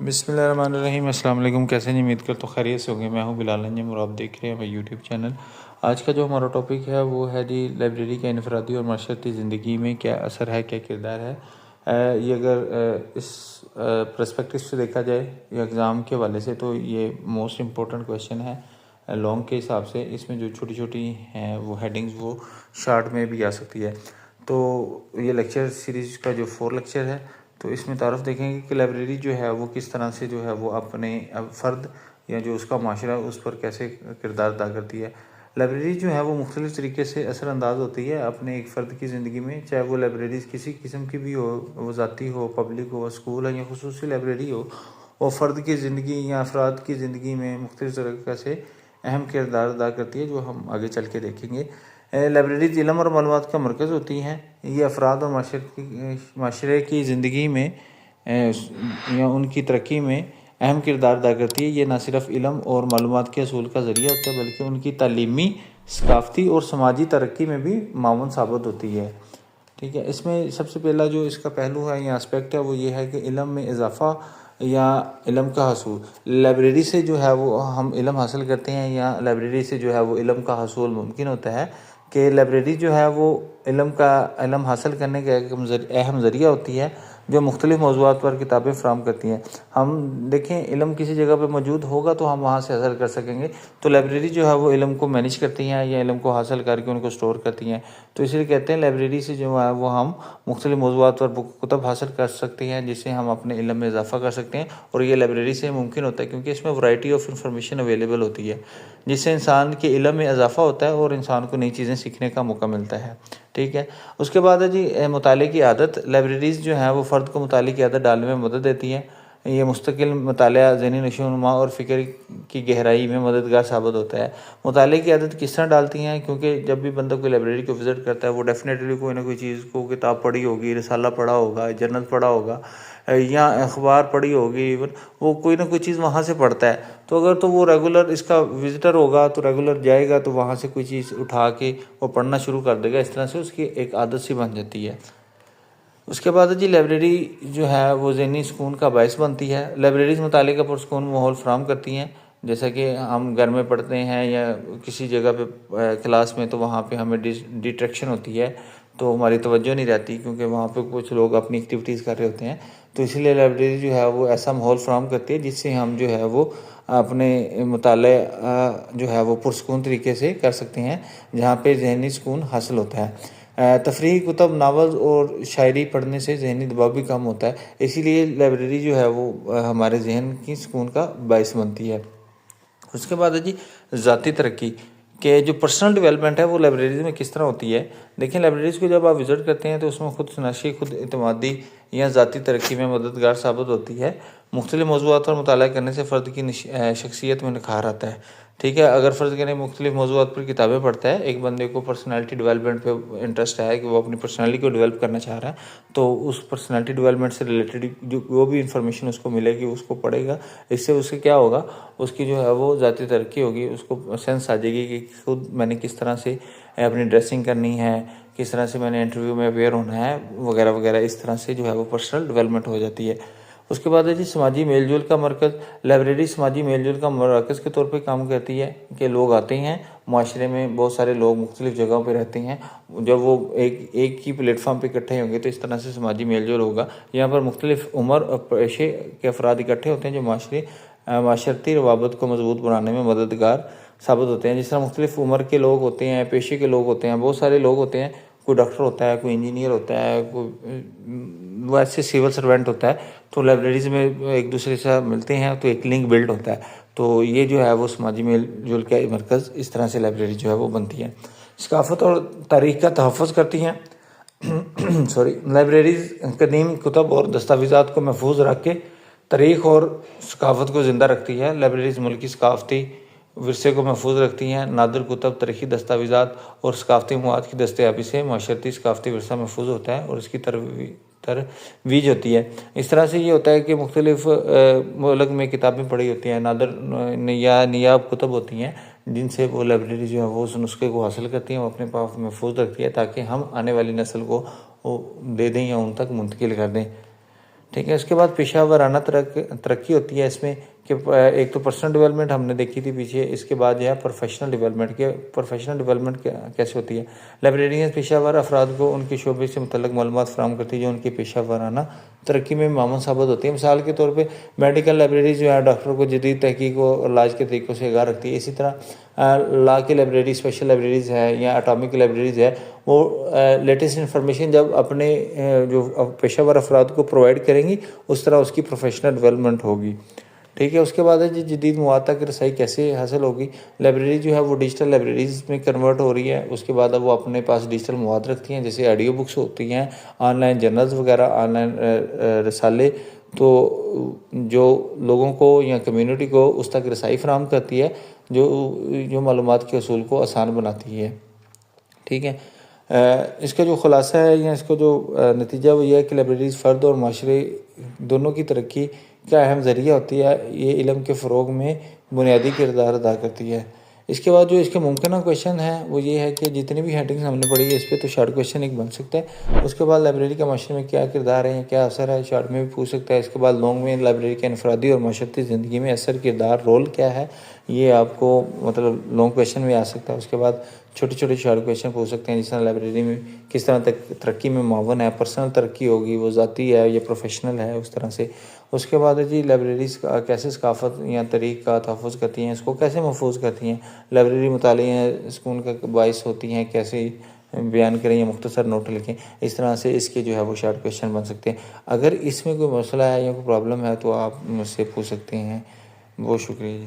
بسم اللہ الرحمن الرحیم۔ السلام علیکم، کیسے ہیں؟ امید کرتا ہوں خیریت سے ہوں گے۔ میں ہوں بلال انجم اور آپ دیکھ رہے ہیں ہمارے یوٹیوب چینل۔ آج کا جو ہمارا ٹاپک ہے وہ ہے جی لائبریری کا انفرادی اور معاشرتی زندگی میں کیا اثر ہے، کیا کردار ہے۔ یہ اگر اس پرسپیکٹو سے دیکھا جائے یا ایگزام کے حوالے سے تو یہ موسٹ امپورٹنٹ کویشچن ہے لانگ کے حساب سے۔ اس میں جو چھوٹی چھوٹی ہیں وہ ہیڈنگز وہ شارٹ میں بھی آ سکتی ہے۔ تو یہ لیکچر سیریز کا جو 4 لیکچر ہے تو اس میں تعارف دیکھیں گے کہ لائبریری جو ہے وہ کس طرح سے جو ہے وہ اپنے فرد یا جو اس کا معاشرہ اس پر کیسے کردار ادا کرتی ہے۔ لائبریری جو ہے وہ مختلف طریقے سے اثر انداز ہوتی ہے اپنے ایک فرد کی زندگی میں، چاہے وہ لائبریریز کسی قسم کی بھی ہو، وہ ذاتی ہو، پبلک ہو، اسکول ہے یا خصوصی لائبریری ہو، وہ فرد کی زندگی یا افراد کی زندگی میں مختلف طریقے سے اہم کردار ادا کرتی ہے، جو ہم آگے چل کے دیکھیں گے۔ لائبریریز علم اور معلومات کا مرکز ہوتی ہیں۔ یہ افراد اور معاشرے کی زندگی میں یا ان کی ترقی میں اہم کردار ادا کرتی ہے۔ یہ نہ صرف علم اور معلومات کے حصول کا ذریعہ ہوتا ہے بلکہ ان کی تعلیمی، ثقافتی اور سماجی ترقی میں بھی معاون ثابت ہوتی ہے۔ ٹھیک ہے، اس میں سب سے پہلا جو اس کا پہلو ہے یا اسپیکٹ ہے وہ یہ ہے کہ علم میں اضافہ یا علم کا حصول۔ لائبریری سے جو ہے وہ ہم علم حاصل کرتے ہیں یا لائبریری سے جو ہے وہ علم کا حصول ممکن ہوتا ہے کہ لائبریری جو ہے وہ علم حاصل کرنے کا ایک اہم ذریعہ ہوتی ہے جو مختلف موضوعات پر کتابیں فراہم کرتی ہیں۔ ہم دیکھیں علم کسی جگہ پہ موجود ہوگا تو ہم وہاں سے حاصل کر سکیں گے، تو لائبریری جو ہے وہ علم کو مینیج کرتی ہیں یا علم کو حاصل کر کے ان کو سٹور کرتی ہیں۔ تو اس لیے کہتے ہیں لائبریری سے جو ہے وہ ہم مختلف موضوعات پر کتب حاصل کر سکتے ہیں جس سے ہم اپنے علم میں اضافہ کر سکتے ہیں، اور یہ لائبریری سے ممکن ہوتا ہے کیونکہ اس میں ورائٹی آف انفارمیشن اویلیبل ہوتی ہے جس سے انسان کے علم میں اضافہ ہوتا ہے اور انسان کو نئی چیزیں سیکھنے کا موقع ملتا ہے۔ ٹھیک ہے، اس کے بعد ہے جی مطالعے کی عادت۔ لائبریریز جو ہیں وہ فرد کو مطالعے کی عادت ڈالنے میں مدد دیتی ہیں۔ یہ مستقل مطالعہ ذہنی نشو و نما اور فکر کی گہرائی میں مددگار ثابت ہوتا ہے۔ مطالعے کی عادت کس طرح ڈالتی ہیں؟ کیونکہ جب بھی بندہ کوئی لائبریری کو وزٹ کرتا ہے وہ ڈیفینیٹلی کوئی نہ کوئی چیز کو کتاب پڑھی ہوگی، رسالہ پڑھا ہوگا، جرنل پڑھا ہوگا یا اخبار پڑھی ہوگی، ایون وہ کوئی نہ کوئی چیز وہاں سے پڑھتا ہے۔ تو اگر تو وہ ریگولر اس کا وزٹر ہوگا تو ریگولر جائے گا تو وہاں سے کوئی چیز اٹھا کے وہ پڑھنا شروع کر دے گا، اس طرح سے اس کی ایک عادت سی بن جاتی ہے۔ اس کے بعد جی لائبریری جو ہے وہ ذہنی سکون کا باعث بنتی ہے۔ لائبریریز مطالعے کا پرسکون ماحول فراہم کرتی ہیں، جیسا کہ ہم گھر میں پڑھتے ہیں یا کسی جگہ پہ کلاس میں تو وہاں پہ ہمیں ڈسٹریکشن ہوتی ہے تو ہماری توجہ نہیں رہتی کیونکہ وہاں پہ کچھ لوگ اپنی ایکٹیویٹیز کر رہے ہوتے ہیں۔ تو اسی لیے لائبریری جو ہے وہ ایسا ماحول فراہم کرتی ہے جس سے ہم جو ہے وہ اپنے مطالعہ جو ہے وہ پرسکون طریقے سے کر سکتے ہیں، جہاں پہ ذہنی سکون حاصل ہوتا ہے۔ تفریحی کتب، ناول اور شاعری پڑھنے سے ذہنی دباؤ بھی کم ہوتا ہے، اسی لیے لائبریری جو ہے وہ ہمارے ذہن کی سکون کا باعث بنتی ہے۔ اس کے بعد ہے جی ذاتی ترقی کہ جو پرسنل ڈیولپمنٹ ہے وہ لائبریریز میں کس طرح ہوتی ہے۔ دیکھیں لائبریریز کو جب آپ وزٹ کرتے ہیں تو اس میں خود شناسی، خود اعتمادی یا ذاتی ترقی میں مددگار ثابت ہوتی ہے۔ مختلف موضوعات پر مطالعہ کرنے سے فرد کی شخصیت میں نکھار آتا ہے۔ ٹھیک ہے، اگر فرض کریں مختلف موضوعات پر کتابیں پڑھتا ہے، ایک بندے کو پرسنالٹی ڈیولپمنٹ پہ انٹرسٹ ہے کہ وہ اپنی پرسنالٹی کو ڈیولپ کرنا چاہ رہا ہے، تو اس پرسنالٹی ڈیولپمنٹ سے ریلیٹڈ جو بھی انفارمیشن اس کو ملے گی اس کو پڑھے گا۔ اس سے اس کے کیا ہوگا، اس کی جو ہے وہ ذاتی ترقی ہوگی، اس کو سینس آ جائے گی کہ خود میں نے کس طرح سے اپنی ڈریسنگ کرنی ہے، کس طرح سے میں نے انٹرویو میں اویئر ہونا ہے وغیرہ وغیرہ۔ اس طرح سے جو ہے وہ پرسنل ڈیولپمنٹ ہو جاتی ہے۔ اس کے بعد ہے جی سماجی میل جول کا مرکز۔ لائبریری سماجی میل جول کا مرکز کے طور پہ کام کرتی ہے کہ لوگ آتے ہیں، معاشرے میں بہت سارے لوگ مختلف جگہوں پہ رہتے ہیں، جب وہ ایک ہی پلیٹ فارم پہ اکٹھے ہوں گے تو اس طرح سے سماجی میل جول ہوگا۔ یہاں پر مختلف عمر اور پیشے کے افراد اکٹھے ہوتے ہیں جو معاشرتی روابط کو مضبوط بنانے میں مددگار ثابت ہوتے ہیں۔ جس طرح مختلف عمر کے لوگ ہوتے ہیں، پیشے کے لوگ ہوتے ہیں، بہت سارے لوگ ہوتے ہیں، کوئی ڈاکٹر ہوتا ہے، کوئی انجینئر ہوتا ہے، کوئی ویسے سول سروینٹ ہوتا ہے، تو لائبریریز میں ایک دوسرے سے ملتے ہیں تو ایک لنک بلڈ ہوتا ہے۔ تو یہ جو ہے وہ سماجی میل جول کا مرکز، اس طرح سے لائبریری جو ہے وہ بنتی ہے۔ ثقافت اور تاریخ کا تحفظ کرتی ہیں۔ لائبریریز قدیم کتب اور دستاویزات کو محفوظ رکھ کے تاریخ اور ثقافت کو زندہ رکھتی ہے۔ لائبریریز ملکی ثقافتی ورثے کو محفوظ رکھتی ہیں۔ نادر کتب، تاریخی دستاویزات اور ثقافتی مواد کی دستیابی سے معاشرتی ثقافتی ورثہ محفوظ ہوتا ہے اور اس کی ترویج ہوتی ہے۔ اس طرح سے یہ ہوتا ہے کہ مختلف ملک میں کتابیں پڑھی ہوتی ہیں، نادر یا نیاب کتب ہوتی ہیں جن سے وہ لائبریری جو ہے وہ اس نسخے کو حاصل کرتی ہیں، وہ اپنے پاس محفوظ رکھتی ہے تاکہ ہم آنے والی نسل کو دے دیں یا ان تک منتقل کر دیں۔ ٹھیک ہے. اس کے بعد پیشہ ورانہ ترقی ہوتی ہے اس میں کہ ایک تو پرسنل ڈیولپمنٹ ہم نے دیکھی تھی پیچھے. اس کے بعد جو ہے پروفیشنل ڈیولپمنٹ کے پروفیشنل ڈیولپمنٹ کیسے ہوتی ہے. لائبریریاں پیشہ ور افراد کو ان کے شعبے سے متعلق معلومات فراہم کرتی ہے جو ان کی پیشہ ورانہ ترقی میں معاون ثابت ہوتی ہے. مثال کے طور پہ میڈیکل لائبریریز جو ہے ڈاکٹر کو جدید تحقیق و علاج کے طریقوں سے آگاہ رکھتی ہے. اسی طرح لا کی لائبریری اسپیشل لائبریریز ہے یا اٹامک لائبریریز ہے وہ لیٹسٹ انفارمیشن جب اپنے جو پیشہ ور افراد کو پرووائڈ کریں گی اس طرح اس کی پروفیشنل ڈیولپمنٹ ہوگی. ٹھیک ہے. اس کے بعد ہے جی جدید مواد تک رسائی کیسے حاصل ہوگی. لائبریری جو ہے وہ ڈیجیٹل لائبریریز میں کنورٹ ہو رہی ہے. اس کے بعد اب وہ اپنے پاس ڈیجیٹل مواد رکھتی ہیں جیسے آڈیو بکس ہوتی ہیں, آن لائن جرنلز وغیرہ, آن لائن رسالے, تو جو لوگوں کو یا کمیونٹی کو اس تک رسائی فراہم کرتی ہے جو معلومات کے حصول کو آسان بناتی ہے. ٹھیک ہے. اس کا جو خلاصہ ہے یا اس کا جو نتیجہ وہ یہ ہے کہ لائبریریز فرد اور معاشرے دونوں کی ترقی کا اہم ذریعہ ہوتی ہے. یہ علم کے فروغ میں بنیادی کردار ادا کرتی ہے. اس کے بعد جو اس کے ممکنہ کویشچن ہیں وہ یہ ہے کہ جتنی بھی ہیڈنگز ہم نے پڑھی ہے اس پہ تو شارٹ کویشچن ایک بن سکتا ہے. اس کے بعد لائبریری کا معاشرے میں کیا کردار ہے یا کیا اثر ہے, شارٹ میں بھی پوچھ سکتا ہے. اس کے بعد لانگ میں لائبریری کے انفرادی اور معاشرتی زندگی میں اثر, کردار, رول کیا ہے, یہ آپ کو مطلب لانگ کویشچن میں آ سکتا ہے. اس کے بعد چھوٹے چھوٹے شارٹ کویشچن پوچھ سکتے ہیں جس طرح لائبریری میں کس طرح تک ترقی میں معاون ہے, پرسنل ترقی ہوگی وہ ذاتی ہے یا پروفیشنل ہے, اس طرح سے. اس کے بعد جی لائبریریز کیسے ثقافت یا تاریخ کا تحفظ کرتی ہیں, اس کو کیسے محفوظ کرتی ہیں. لائبریری مطالعے سکون کا باعث ہوتی ہیں, کیسے بیان کریں یا مختصر نوٹ لکھیں. اس طرح سے اس کے جو ہے وہ شارٹ کویشچن بن سکتے ہیں. اگر اس میں کوئی مسئلہ ہے یا کوئی پرابلم ہے تو آپ مجھ سے پوچھ سکتے ہیں. بہت شکریہ جی.